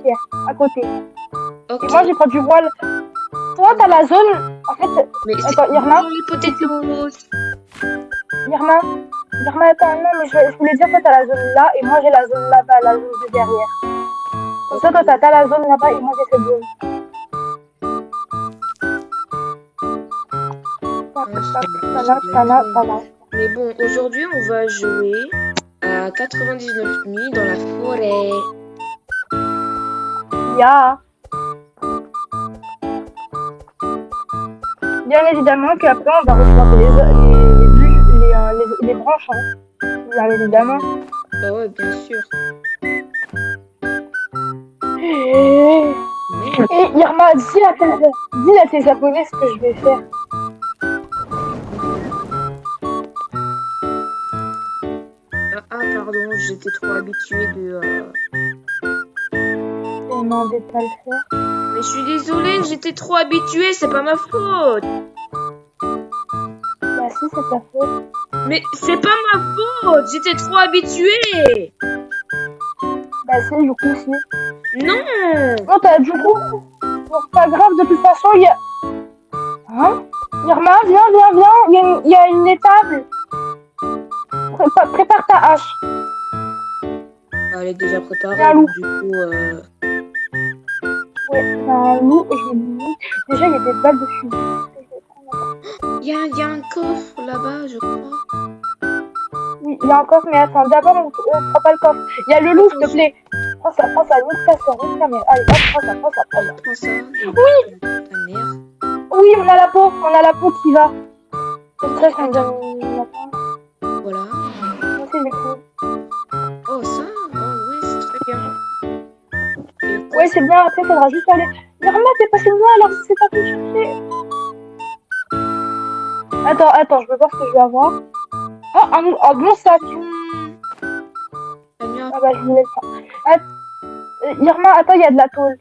pierre, à côté. Ok. Et moi, j'ai pas du voile. Toi, t'as la zone... En fait... Mais Attends, Irma, les potatoes. Irma, attends, non, mais je voulais dire, toi, t'as la zone là, et moi, j'ai la zone là-bas, la zone de derrière. Comme ça, toi, t'as la zone là-bas, et moi, j'ai cette zone. Mais bon, aujourd'hui, on va jouer à 99 nuits dans la forêt. Ya. Bien évidemment qu'après, on va retrouver les branches, hein. Bien évidemment. Bah ouais, bien sûr. Et Irma, dis à tes abonnés ce que je vais faire. Pardon, j'étais trop habituée de... Demandez pas le faire. Mais je suis désolée, j'étais trop habituée, c'est pas ma faute. Bah si, c'est ta faute. Mais c'est pas ma faute, j'étais trop habituée. Bah si, du coup, si. Non. Non, t'as du coup... Bon, pas grave, de toute façon, il y a... Hein? Irma, viens, il y a une étable. Prépare ta hache. Elle est déjà préparée, Bien, loup. du coup... Ouais, bah loup, je vais loup. Déjà, il y a des balles de fusil. Il y a un coffre là-bas, je crois. Oui, il y a un coffre, mais attends, d'abord, on prend pas le coffre. Il y a le loup, s'il te plaît. Prends ça, nique ta soeur, nique ta mère. Allez, hop, prends ça. Prends ça. Oui. Ta mère. Oui, on a la peau qui va. C'est ça, ça me donne... Voilà. Oh, ça? Oh, oui, c'est très bien. Ouais, c'est bien, après, faudra juste aller... Irma, t'es passé loin, alors si c'est pas fait chercher. Attends, je veux voir ce que je vais avoir. Oh, un bon sac. Ah bah, je voulais ça. Irma, attends, il y a de la tôle.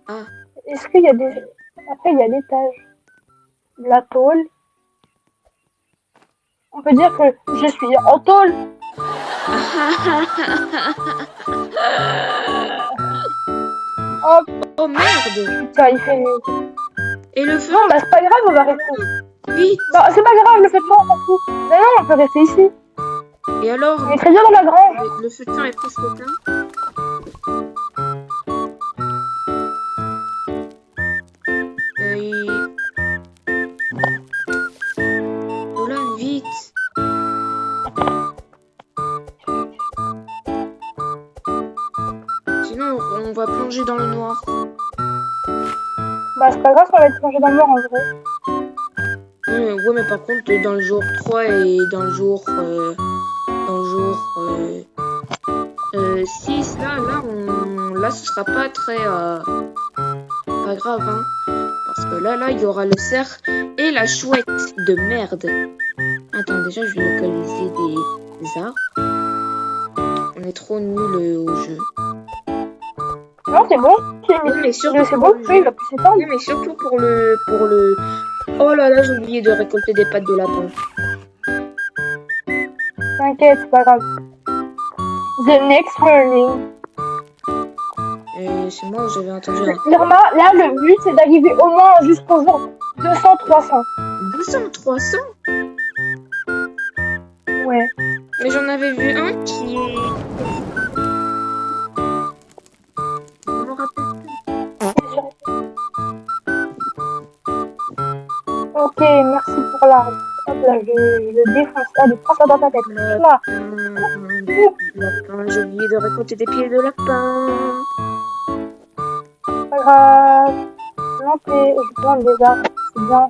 Ah. Est-ce qu'il y a des... Après, il y a l'étage. De la tôle. On peut dire que je suis en tôle. Oh merde. Ça, il fait... Et le feu? Non, bah c'est pas grave, on va rester. Vite. Non, c'est pas grave, le feu de camp, on s'en fout. Mais non, on peut rester ici. Et alors? On est très bien dans la grange. Le feu de camp est presque éteint. Voilà, vite. Sinon, on va plonger dans le noir. Bah c'est pas grave, on va être plongé dans le noir en vrai. Ouais, mais par contre, dans le jour 3 et dans le jour 6, là, ce sera pas très... pas grave, hein. Parce que là, il y aura le cerf et la chouette de merde. Attends, déjà, je vais localiser des arbres. On est trop nuls au jeu. Non, c'est bon. Mais surtout c'est bon, il va plus s'étendre. Oui, mais surtout pour le... Oh là là, j'ai oublié de récolter des pattes de lapin. T'inquiète, c'est pas grave. The next morning. C'est moi où j'avais entendu un... Irma, là, le but, c'est d'arriver au moins jusqu'au jour 200-300. 200-300? Ouais. Mais j'en avais vu un qui... Je me rappelle plus. Ok, merci pour l'arbre. Hop là, je le défonce. Allez, prends ça dans ta tête. Là. Lapin, j'ai oublié de récolter des pieds de lapin. Pas grave. Planter, je plante des arbres, c'est bien.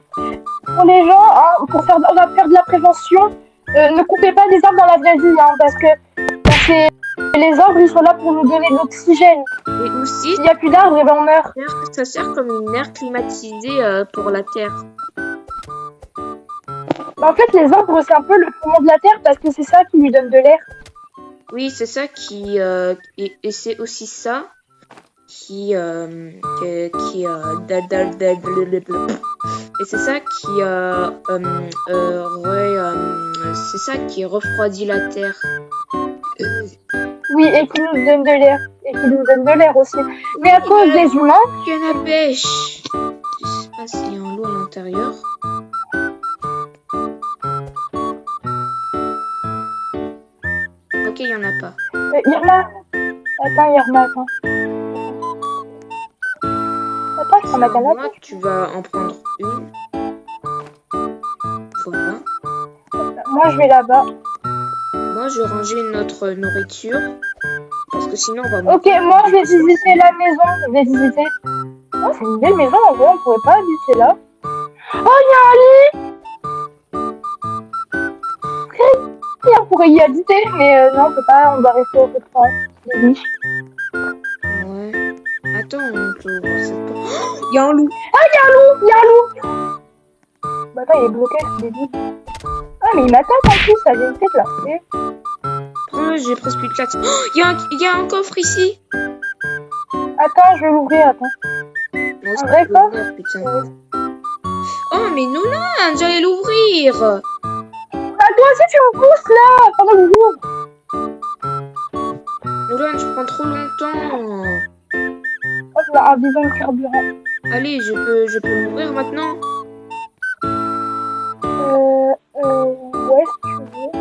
Pour les gens, hein, on va faire de la prévention. Ne coupez pas des arbres dans la vraie vie, hein, parce que les arbres, ils sont là pour nous donner de l'oxygène. Et aussi, s'il n'y a plus d'arbres, et ben on meurt. Ça sert comme une aire climatisée pour la terre. Bah, en fait, les arbres, c'est un peu le poumon de la terre parce que c'est ça qui lui donne de l'air. Oui, c'est ça qui... et c'est aussi ça qui... et c'est ça qui... c'est ça qui refroidit la terre. Oui, et qui nous donne de l'air. Et qu'ils nous donnent de l'air aussi. Mais à cause des humains, Canne à pêche. Je sais pas s'il y a un loup à l'intérieur. Ok, il y en a pas. Irma. Attends, Irma, attends. Attends, je prends ma canne à Moi, pêche. tu vas en prendre une. Voilà. Moi, je vais là-bas. Moi, je vais ranger notre nourriture. Parce que sinon, on va mourir. Ok, moi, je vais visiter la maison. Je vais visiter. Oh, c'est une belle maison, en vrai, on pourrait pas habiter là. Oh, il y a un lit. On pourrait y habiter, mais non, on peut pas, on doit rester au restaurant. Des lits. Ouais. Attends, on peut ouvrir cette porte. Oh, il y a un loup. Ah, il y a un loup, il y a un loup. Bah, attends, il est bloqué, c'est débile. Ah, mais il m'attaque en plus, ça vient de là. Et... Oh, j'ai presque plus de place. Oh, il y a un coffre ici. Attends, je vais l'ouvrir, attends. Non, Un c'est vrai pas coffre. ouvert, putain. Oh, mais Nolan, j'allais l'ouvrir. Bah, toi aussi, tu me pousses là, pendant que j'ouvre. Nolan, tu prends trop longtemps. Hop là, un bidon de carburant. Allez, je peux l'ouvrir maintenant. Ouais, si tu veux.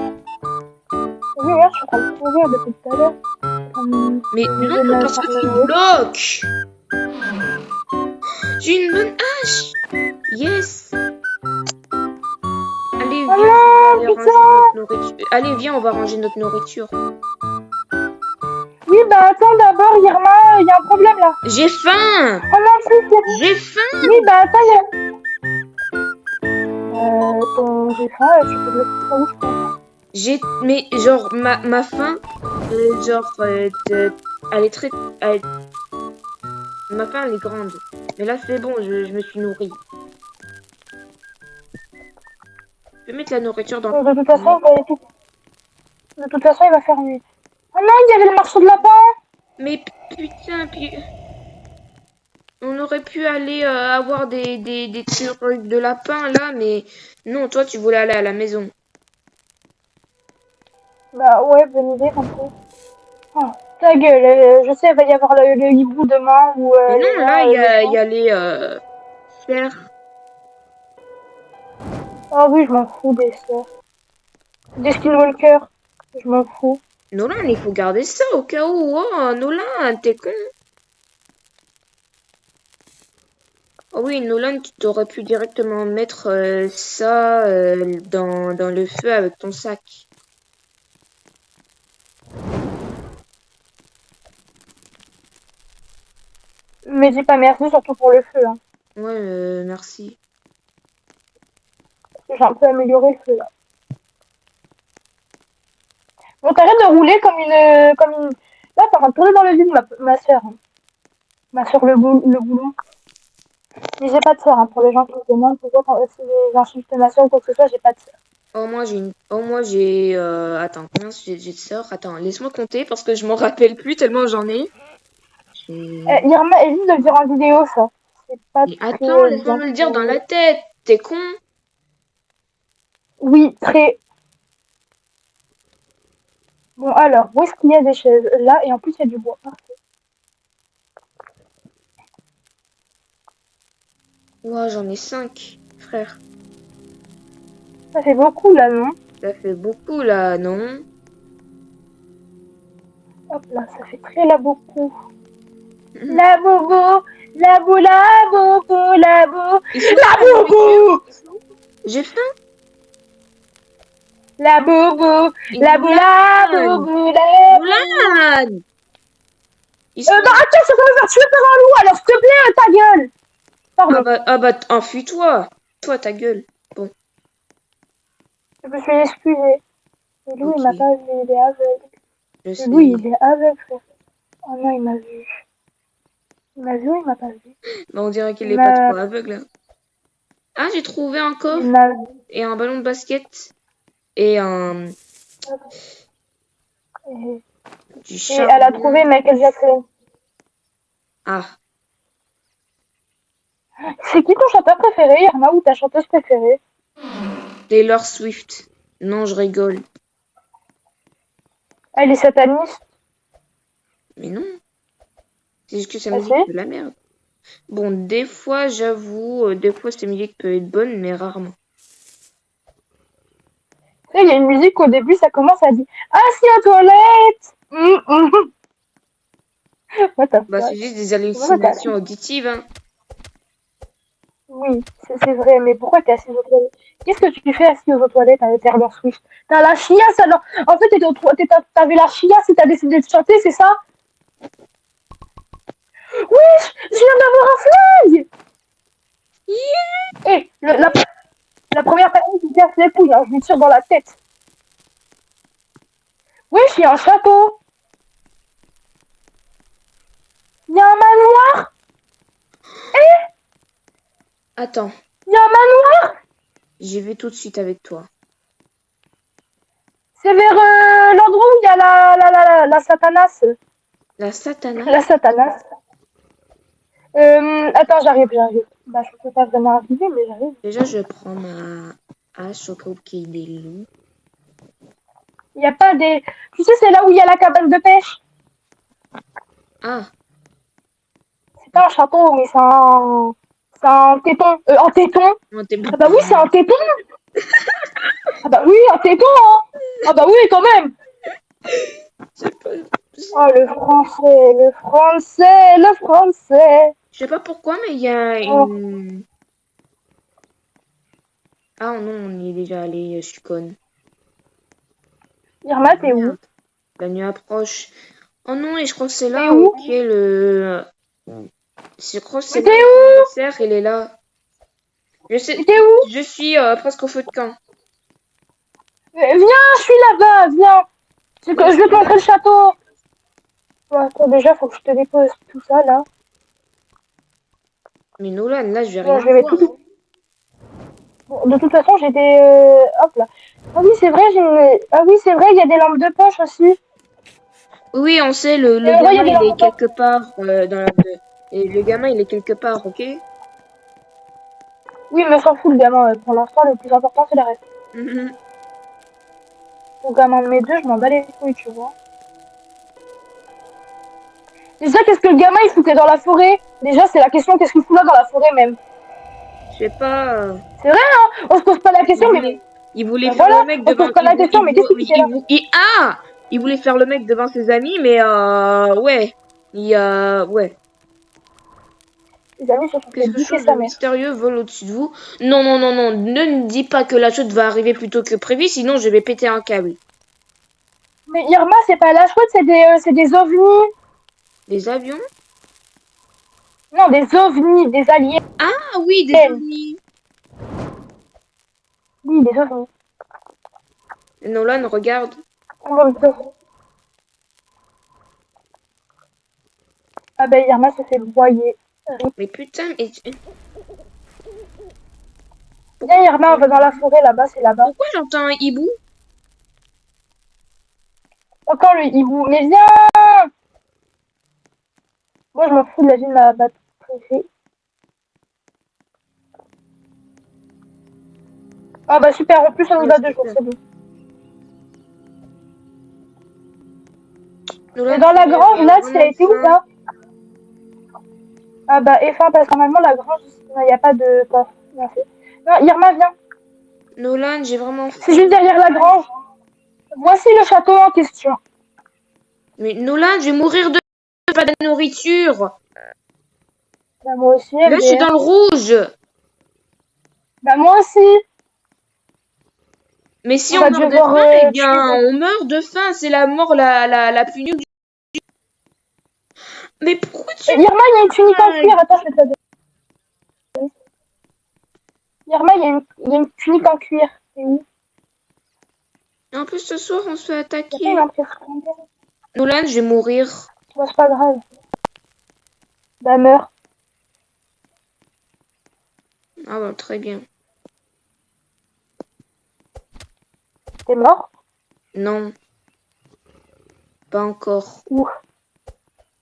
Oui, regarde, je suis en train de courir depuis tout à l'heure. Mais non, parce que tu bloques. J'ai une bonne hache. Yes. Allez, Oh viens, non, on va putain. ranger notre nourriture. Allez, viens, on va ranger notre nourriture. Oui, bah attends, d'abord, Irma, il y a un problème là. J'ai faim. Oh non, si, J'ai faim. oui, bah attends, il y a... J'ai faim, tu peux le faire où, je pense. Mais genre, ma faim, genre, elle est très... Ma faim, elle est grande. Mais là, c'est bon, je me suis nourrie. Je vais mettre la nourriture dans... De toute façon, de toute façon, il va faire nuit. Oh non, il y avait le morceau de lapin. Mais putain, puis... On aurait pu aller avoir des trucs de lapin, là, mais... Non, toi, tu voulais aller à la maison. Bah ouais, bonne idée, un peu. Oh, ta gueule, je sais, il va y avoir le hibou demain ou Mais non, là, il les y a les... Faire... Ah oui, je m'en fous des sœurs. Des skinwalkers, je m'en fous. Nolan, il faut garder ça au cas où. Oh, Nolan, t'es con. Oh oui, Nolan, tu t'aurais pu directement mettre ça dans le feu avec ton sac. Mais dis pas merci, surtout pour le feu. Hein. Ouais, merci. Parce que j'ai un peu amélioré le feu là. Bon, t'arrêtes de rouler comme une... Là, t'es en train de tourner dans le vide, ma soeur. Ma soeur le boulon. Mais j'ai pas de soeur, hein, pour les gens qui me demandent pourquoi quand j'insulte ma soeur ou quoi que ce soit, j'ai pas de soeur. Oh, moi, j'ai une... Oh, moi, j'ai... Attends, combien j'ai de sœurs? Attends, laisse-moi compter parce que je m'en rappelle plus tellement j'en ai. Irma, évite de le dire en vidéo, ça. C'est pas Mais très attends, laisse-moi bien me le dire dans pour... la tête. T'es con? Oui, très... Bon, alors, où est-ce qu'il y a des chaises? Là, et en plus, il y a du bois. Parfait. Ouais, j'en ai 5, frère. Ça fait beaucoup, là, non? Ça fait beaucoup, là, non? Hop là, ça fait très là beaucoup. La bobo, la bobo, la bobo, la bobo, la bobo. J'ai faim. La bobo, la bobo, la bobo, la bobo. Mulan! Bah attends, je vais me faire tuer par un loup, alors s'il te plaît, ta gueule. Pardon. Ah bah, enfuis-toi. Toi, ta gueule. Bon. Je me suis excusée. Le loup, il m'a pas vu, il est aveugle. Je sais. Le loup, il est aveugle, frère. Oh non, il m'a vu. Il m'a vu ou il m'a pas vu? Bah, on dirait qu'il est pas trop aveugle. Hein. Ah, j'ai trouvé un coffre et un ballon de basket et un... Du charbon. Et elle a trouvé Michael Jackson. Ah. C'est qui ton chanteur préféré, Irma, ou ta chanteuse préférée? Taylor Swift. Non, je rigole. Elle est sataniste. Mais non. C'est juste que sa Ah, musique si. c'est de la merde. Bon, des fois, j'avoue, des fois, cette musique peut être bonne, mais rarement. Tu sais, il y a une musique au début, ça commence à dire assis aux toilettes. What the Bah, fuck? c'est juste des Comment ça t'es assis? hallucinations auditives, hein. Oui, c'est vrai, mais pourquoi t'es assis aux toilettes? Qu'est-ce que tu fais assis aux toilettes avec Taylor Swift? T'as la chiasse alors? En fait, t'avais la chiasse et t'as décidé de chanter, c'est ça? Oui, je viens d'avoir un flingue! Eh, la première personne qui casse les couilles, hein, je lui tire dans la tête. Oui, il y a un château. Il y a un manoir. Attends, Il y a un manoir. j'y vais tout de suite avec toi. C'est vers l'endroit où il y a la Satanas. La Satana? La Satanas. Attends, j'arrive. Bah, je peux pas vraiment arriver, mais j'arrive. Déjà, je prends ma hache au cas où qu'il y ait des loups. Il y a pas des... Tu sais, c'est là où il y a la cabane de pêche. Ah, C'est pas un château, mais c'est un téton. Un téton. non, t'es Ah bah oui, c'est un téton. Ah bah oui, un téton, hein. Ah bah oui, quand même. c'est pas... Oh, le français. Je sais pas pourquoi, mais il y a Oh, une... Ah non, on y est déjà allé, je suis conne. Irma, t'es où? Merde, la nuit approche. Oh non, et je crois que c'est T'es là où où? qui est le... Je crois que c'est Mais là t'es où le où? cerf, il est là. Je sais, Mais t'es où? je suis presque au feu de camp. Viens, je suis là-bas, viens. Je vais te montrer le château. Ouais, attends, déjà, faut que je te dépose tout ça, là. Mais Nolan, là, je vais Bon, rien je vais mettre voir. tout. Bon, de toute façon, j'ai des... Hop là. Ah oui, c'est vrai, Ah oui, c'est vrai, il y a des lampes de poche aussi. Oui, on sait, Et le là, il y a gamin, des il lampes est de poche. quelque part dans la... Et le gamin, il est quelque part, ok? Oui, mais on s'en fout, le gamin. Pour l'instant, le plus important, c'est le reste. Mhm. Le gamin de mes deux, je m'en bats les couilles, tu vois. Déjà, qu'est-ce que le gamin, il foutait dans la forêt? Déjà, c'est la question, qu'est-ce qu'il fout là dans la forêt, même? Je sais pas. C'est vrai, hein? On se pose pas la Il question, mais... voulait, il voulait Ben faire voilà, le mec on se devant... pose pas la question, mais qu'est-ce qu'il foutait là? Ah! Il voulait faire le mec devant ses amis, mais ouais. Ouais. Les amis se sont fait Quelque bouffer chose de sa mère. mystérieux vole au-dessus de vous. Non, non, non, non. Ne me dis pas que la chute va arriver plus tôt que prévu, sinon je vais péter un câble. Mais Irma, c'est pas la chouette, c'est des ovnis. Des avions? Non, des ovnis, des aliens. Ah oui, des ovnis. Oui, des ovnis. Nolan, regarde. Ah ben, Irma se fait broyer. Mais putain, mais... Viens, Irma, on va dans la forêt, là-bas, c'est là-bas. Pourquoi j'entends un hibou? Encore le hibou. Mais viens! Moi, je m'en fous de la vie de ma batte préférée. Ah bah super, en plus, on y Ouais, va 2 jours, super. c'est bon. Nolan, Et dans la grange, là, tu as vraiment été où, faim. ça? Ah bah, F1, parce que normalement, la grange, il n'y a pas de porte. Merci. Non, Irma, viens. Nolan, j'ai vraiment C'est faim. juste derrière la grange. Voici le château en question. Mais Nolan, je vais mourir de pas de nourriture. Bah, moi aussi, Là, je suis MDR. dans le rouge. Bah, moi aussi. Mais si On on va meurt de devoir faim, eh bien, tuer... on meurt de faim. C'est la mort la plus nulle. Mais pourquoi tu Irma, il y a une tunique en me cuir. Attends, je vais te la donner. Irma, il y a une tunique en cuir. C'est où? En plus, ce soir, on se fait Il y a pas attaquer. une impression. Nolan, je vais mourir. Bah, c'est pas grave. Bah, meurs. Ah bah, très bien. T'es mort? Non, pas encore. Où?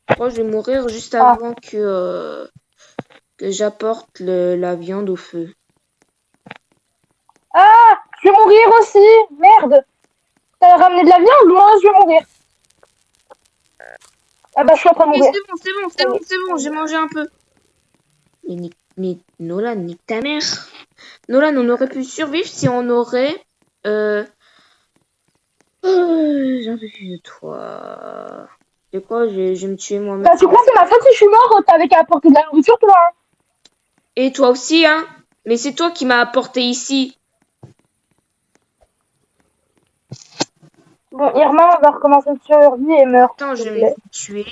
Je crois que je vais mourir juste Ah. avant que j'apporte la viande au feu. Ah! Je vais mourir aussi! Merde! T'as ramené de la viande? Moi, je vais mourir. Ah bah, je suis en train de Ok, mourir. c'est bon, j'ai mangé un peu. Mais Nolan, nique ta mère. Nolan, on aurait pu survivre si on aurait... j'en peux plus de toi. C'est quoi, je vais me tuer moi-même. Bah, tu crois que c'est ma faute si je suis mort? T'avais qu'à apporter de la nourriture, toi, hein. Et toi aussi, hein. Mais c'est toi qui m'as apporté ici. Bon, Irma, on va recommencer le survie et meurt, Attends, s'il je te vais me plaît. faire tuer.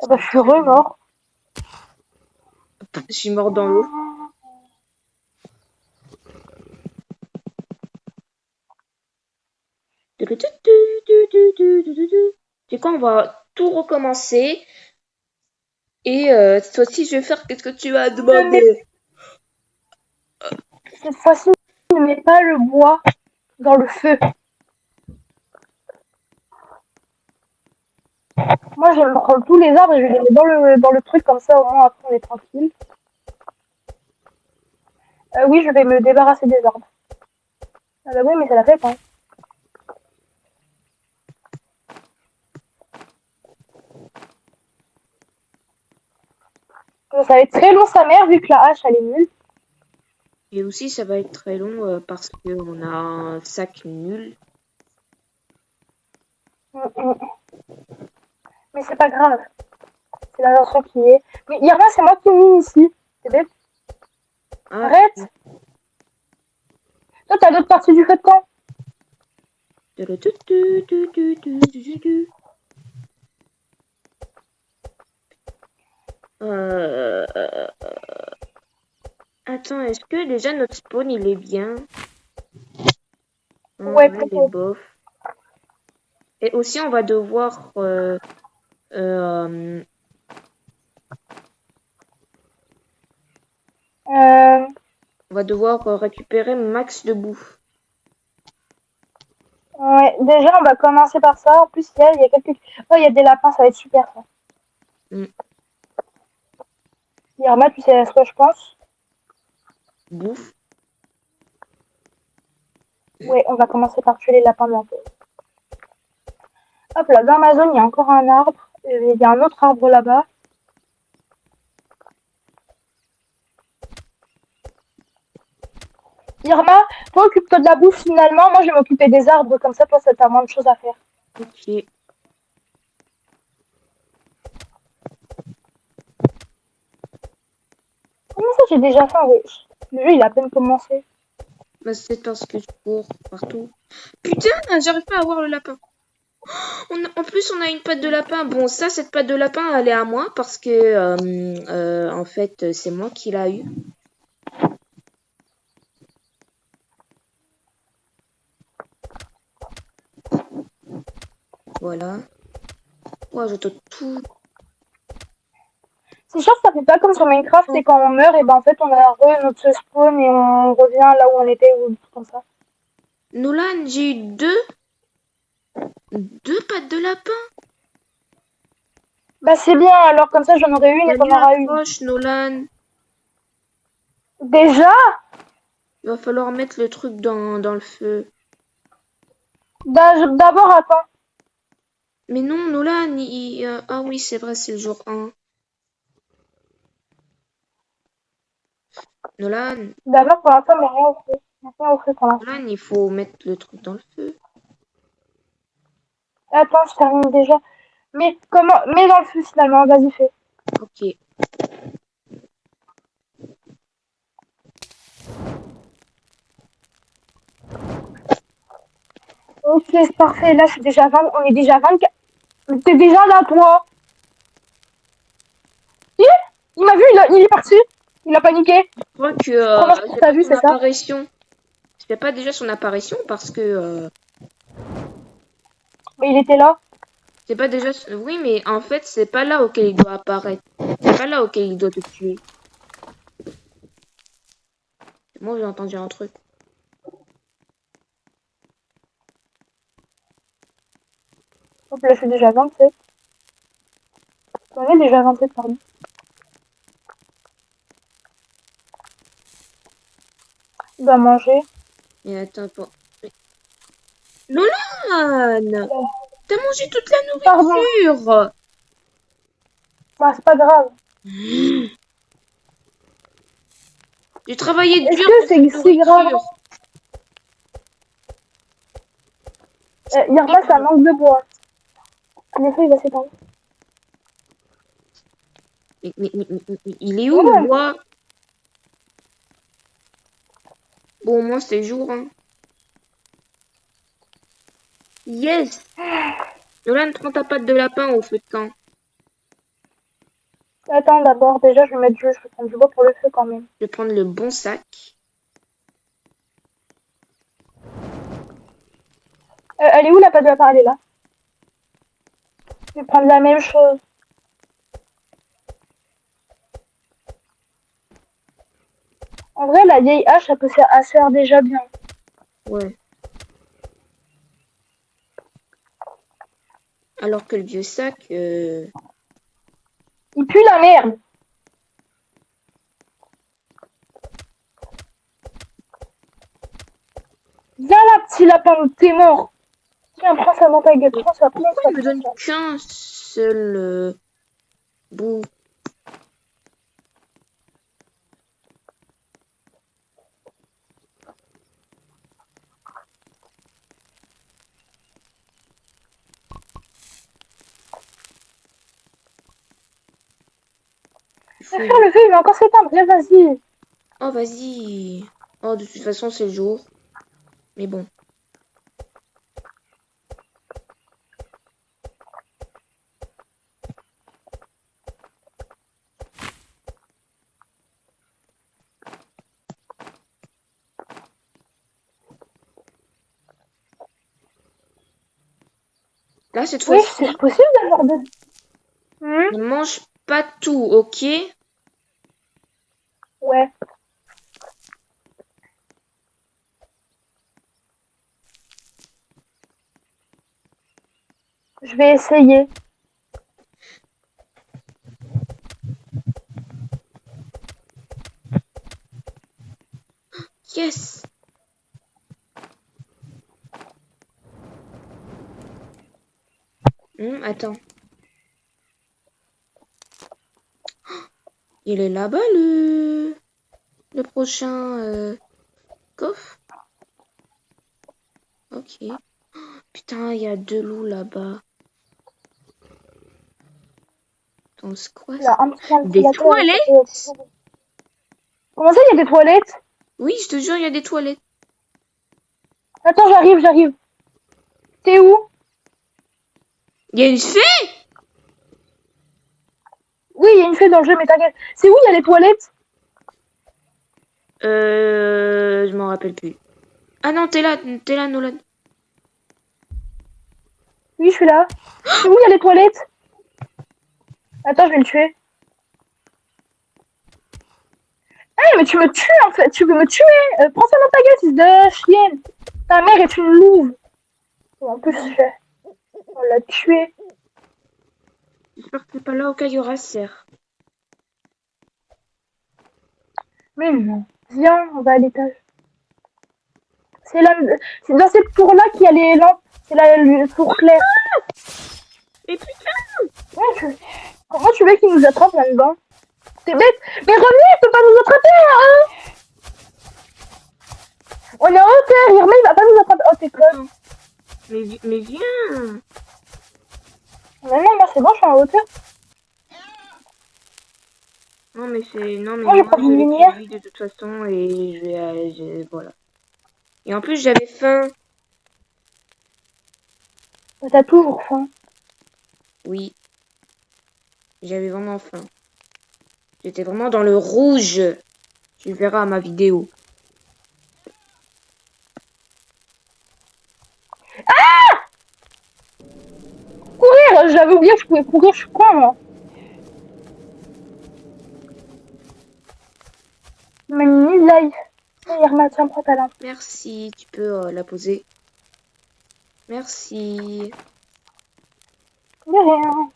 Ah bah, je suis remort. Je suis mort dans l'eau. C'est quoi, on va tout recommencer. Et cette fois-ci, je vais faire qu'est-ce que tu as Ne mets, demandé. cette fois-ci, ne mets pas le bois dans le feu. Moi, je vais me prendre tous les arbres et je vais les mettre dans le truc, comme ça, au moins, après, on est tranquille. Oui, je vais me débarrasser des arbres. Ah bah oui, mais c'est la fête, hein. Ça va être très long, sa mère, vu que la hache, elle est nulle. Et aussi, ça va être très long parce qu'on a un sac nul. Mm. Mais c'est pas grave. C'est la chanson qui est. Mais Irma, c'est moi qui ai mis ici. C'est bête. Ah, Arrête. Toi, t'as d'autres parties du feu de camp. Euh, Attends, est-ce que déjà notre spawn il est bien? Ouais, Ouais, il est plutôt. bof. Et aussi, on va devoir euh, Euh, récupérer max de bouffe. ouais, déjà, on va commencer par ça. En plus, il y a quelques. Oh, il y a des lapins, ça va être super ça. Mm. Irma, tu sais à ce que je pense. Bouffe. Ouais, on va commencer par tuer les lapins bientôt. Hop là, dans ma zone, il y a encore un arbre. Il y a un autre arbre là-bas. Irma, toi, occupe-toi de la bouffe finalement. Moi, je vais m'occuper des arbres. Comme ça, toi, ça t'a moins de choses à faire. Ok. Comment ça, j'ai déjà faim, wesh. Le jeu, il a à peine commencé. Bah, c'est parce que je cours partout. Putain, j'arrive pas à voir le lapin. En plus, on a une patte de lapin. Bon, ça, cette patte de lapin, elle est à moi parce que, en fait, c'est moi qui l'a eu. Voilà. Ouais, je te tout. C'est sûr que ça fait pas comme sur Minecraft et quand on meurt, et ben en fait, on a notre spawn et on revient là où on était ou tout comme ça. Nolan, j'ai eu deux pattes de lapin. Bah, c'est bien, alors comme ça, j'en aurai une et t'en Salut, auras une. approche, Nolan. Déjà? Il va falloir mettre le truc dans le feu. D'abord, attends. Mais non, Nolan, ah oui, c'est vrai, c'est le jour 1. Nolan, D'abord, pour l'instant, mais rien au feu. Rien au feu pour l'instant. Nolan, il faut mettre le truc dans le feu. Attends, je termine déjà. Mais comment? Mets dans le feu finalement, vas-y, fais. Ok. Ok, c'est parfait. Là, je suis déjà 20, on est déjà 24. T'es déjà là, toi. Il m'a vu, il est parti. Il a paniqué. Je crois que Comment je c'est t'as pas vu, son c'est ça? apparition. C'est pas déjà son apparition parce que Mais il était là. c'est pas déjà. Oui, mais en fait, c'est pas là auquel il doit apparaître. C'est pas là auquel il doit te tuer. Moi, j'ai entendu un truc. Hop là, je suis déjà 27. On est déjà 27, pardon. Il doit manger. Et attends, Nolan! T'as mangé toute la Pardon. nourriture! Bah, c'est pas grave. J'ai travaillé Est-ce dur que pour cette c'est si grave? nourriture. Irma, ça manque de bois. En effet, il va s'éteindre. Il est où le Ouais. bois? Bon, au moins c'est jour, hein. Yes! Nolan, prends ta patte de lapin au feu de camp. Attends, d'abord, déjà, je vais mettre du... Je vais prendre du bois pour le feu quand même. Je vais prendre le bon sac. Elle est où la pâte de lapin? Elle est là. Je vais prendre la même chose. En vrai, la vieille hache, ça peut faire assez déjà bien. Ouais. Alors que le vieux sac, Il pue la merde. Viens là, petit lapin, t'es mort. Tiens, prends ça dans ta gueule. Prends ça, prends pourquoi ça, il me prends donne ça. qu'un seul bout? Mais frère, le feu, il va encore s'éteindre. Viens, vas-y. Oh, vas-y. Oh, de toute façon, c'est le jour. Mais bon. Là, cette Oui, fois-ci, c'est possible d'avoir de... ne mange pas tout, ok? Ouais. Je vais essayer. Yes! Attends. Il est là-bas, le prochain coffre. Ok. Putain, il y a 2 loups là-bas. Dans ce quoi? Il y a un petit Des ventilateur. toilettes? Comment ça, il y a des toilettes? Oui, je te jure, il y a des toilettes. Attends, j'arrive. T'es où? Il y a une fée? Oui, il y a une fée dans le jeu, mais t'inquiète. C'est où il y a les toilettes? Je m'en rappelle plus. Ah non, t'es là, Nolan. Oui, je suis là. C'est où il y a les toilettes? Attends, je vais le tuer. Ah, mais tu me tues en fait. Tu veux me tuer? Prends ça dans ta gueule, fils de chienne. Ta mère est une louve. En plus, on l'a tué. J'espère que t'es pas là au cas où il y aura serre. Mais non. Viens, on va à l'étage. C'est là, c'est dans cette tour-là qu'il y a les lampes. C'est la tour claire. Et putain! Comment tu veux qu'il nous attrape là-dedans? C'est bête. Mais revenez, il peut pas nous attraper, hein. On est en hauteur, Irma, il va pas nous attraper. Oh, t'es con. Mais viens! Non, moi c'est bon, je suis en hauteur. Non, mais Moi, je moi, prends une j'avais lumière. plus de vie de toute façon et voilà. Et en plus, j'avais faim. T'as toujours faim. Oui, j'avais vraiment faim. J'étais vraiment dans le rouge. Tu verras ma vidéo. Courir, j'avais oublié que je pouvais courir, je suis con, moi. Ma mini life. Irma, tiens, prends ta lampe. Merci, tu peux la poser. Merci. De rien.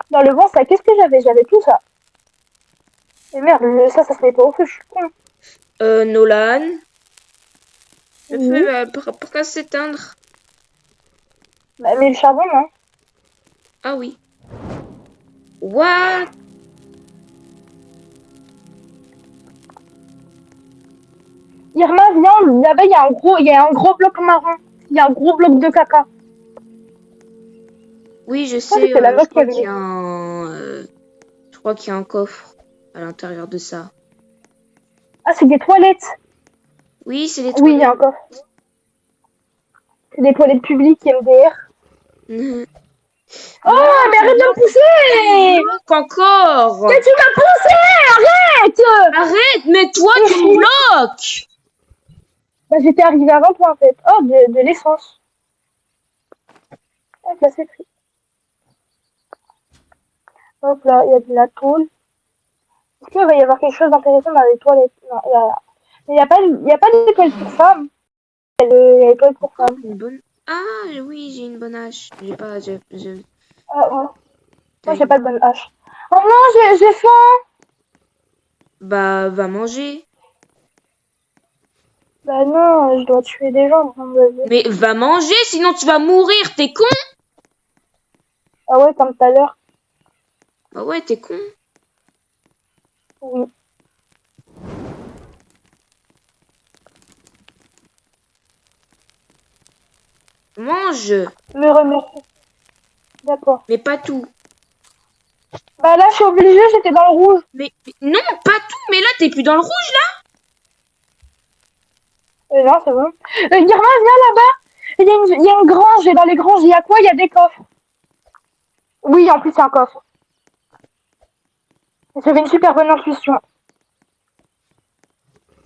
Dans le vent, ça, qu'est-ce que j'avais? J'avais tout ça. Et merde, ça se met pas au feu, je suis con. Nolan, le feu Oui. va presque s'éteindre. Bah, mais le charbon, non. Ah oui. What? Irma, viens, là-bas, il y a un gros bloc marron. Il y a un gros bloc de caca. Oui, je Je crois que sais, c'était la je meuf qui crois avait qu'il y les... a je crois qu'il y a un coffre à l'intérieur de ça. Ah, c'est des toilettes. Oui, c'est les Oui, il y a toilettes. un coffre. C'est des toilettes publiques MDR. Non, Oh, mais c'est arrête de me pousser! bloque encore. Mais tu m'as poussé! Arrête! Arrête, mais toi, Et tu me si- bloques. Bah, j'étais arrivée avant toi, en fait. Oh, de l'essence. Hop là, c'est pris. Hop là, il y a de la tôle. Est-ce qu'il va y avoir quelque chose d'intéressant dans les toilettes? Non, il y a... Mais il y a pas de toilettes pour femmes. Il y a des toilettes pour Encore femmes. une bonne. Ah oui, j'ai une bonne hache. J'ai pas, Ah, ouais. Moi, t'as j'ai une- pas de bonne hache. Oh non, j'ai faim! Bah, va manger. Bah non, je dois tuer des gens. Mais va manger, sinon tu vas mourir. T'es con? Ah ouais, comme tout à l'heure. Bah ouais, t'es con. Oui. Mange, Me remercie. D'accord. mais pas tout. Bah là, je suis obligée, j'étais dans le rouge. Mais non, pas tout. Mais là, t'es plus dans le rouge là. Non, c'est bon. Guermin, viens là-bas. Il y a une grange, et dans les granges, il y a quoi? Il y a des coffres. Oui, en plus, c'est un coffre. J'avais une super bonne intuition.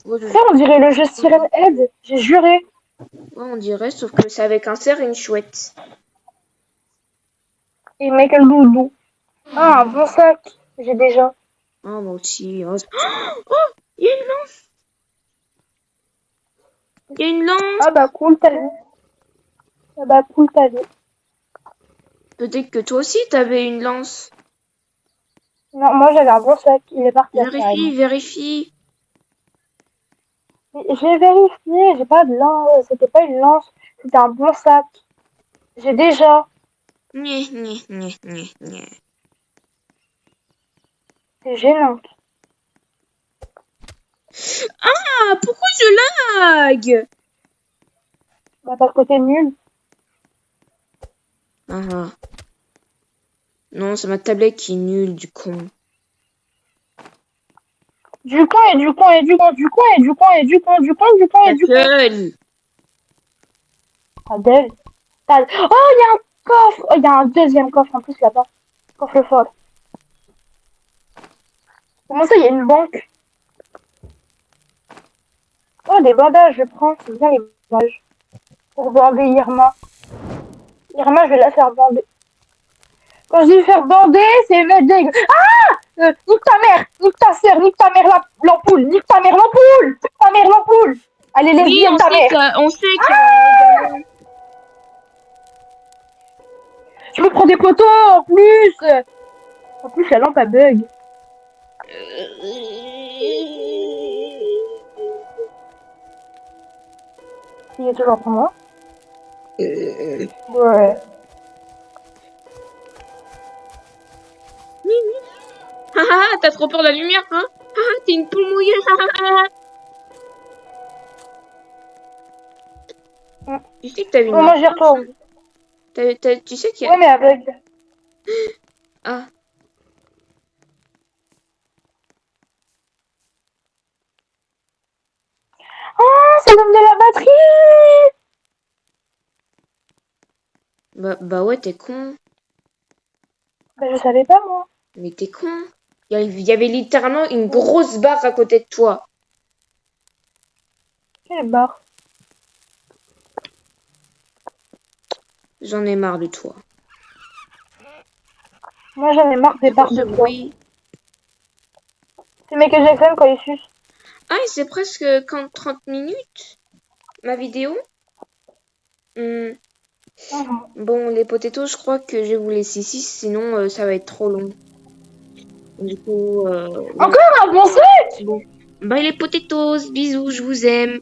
Ouais, Ça, on dirait le jeu Siren Head. J'ai juré. on dirait, sauf que c'est avec un cerf et une chouette. Et Michael Doudou. Ah, un bon sac. J'ai déjà. Oh, moi aussi. Oh, oh, il y a une lance. Il y a une lance. Ah bah cool, t'as vu. Ah bah cool, t'as vu. Peut-être que toi aussi, t'avais une lance. Non, moi j'avais un bon sac. Il est parti après. Vérifie, vérifie. J'ai vérifié, j'ai pas de lance. C'était pas une lance. C'était un bon sac. J'ai déjà. Gné, gné, gné, gné, gné. C'est gênant. Ah, pourquoi je lag? Bah parce que t'es nul. Ah, ah. Non, c'est ma tablette qui est nulle, du con. Du con et du con et du con, du con et du con et du con, du con, du con et Ta du con. gueule. Adèle. Oh, il y a un coffre. Oh, il y a un deuxième coffre en plus là-bas. Coffre fort. Comment ça, il y a une banque? Oh, des bandages, je prends. C'est bien les bandages. Pour bander Irma. Irma, je vais la faire bander. Quand je dis faire bander, c'est mettre des... Ah, nique ta mère, nique ta sœur, nique ta mère l'ampoule, nique ta mère l'ampoule, nique ta mère l'ampoule. Elle est Oui, lesbienne ta mère. on sait que. Je me prends des poteaux en plus. En plus, la lampe elle bug. Il est toujours pour moi. Ouais. Haha, t'as trop peur de la lumière, hein? Haha, t'es une poule mouillée. Tu sais que t'avais Bon, une. moi j'y retourne. Tu sais qu'il y a. Ouais, mais avec. Ah, Oh, ça donne de la batterie. bah ouais, t'es con. Bah, je savais pas moi. Mais t'es con. Il y avait littéralement une grosse barre à côté de toi. Quelle barre. J'en ai marre de toi. Moi j'en ai marre des barres Ce de toi. bruit. C'est Michael Jackson quand il suce. Ah, et c'est presque 30 minutes, ma vidéo. Bon, les potatoes, je crois que je vais vous laisser ici, sinon ça va être trop long. Du coup, Encore un bon sac. bon. Bye les potatoes, bisous, je vous aime.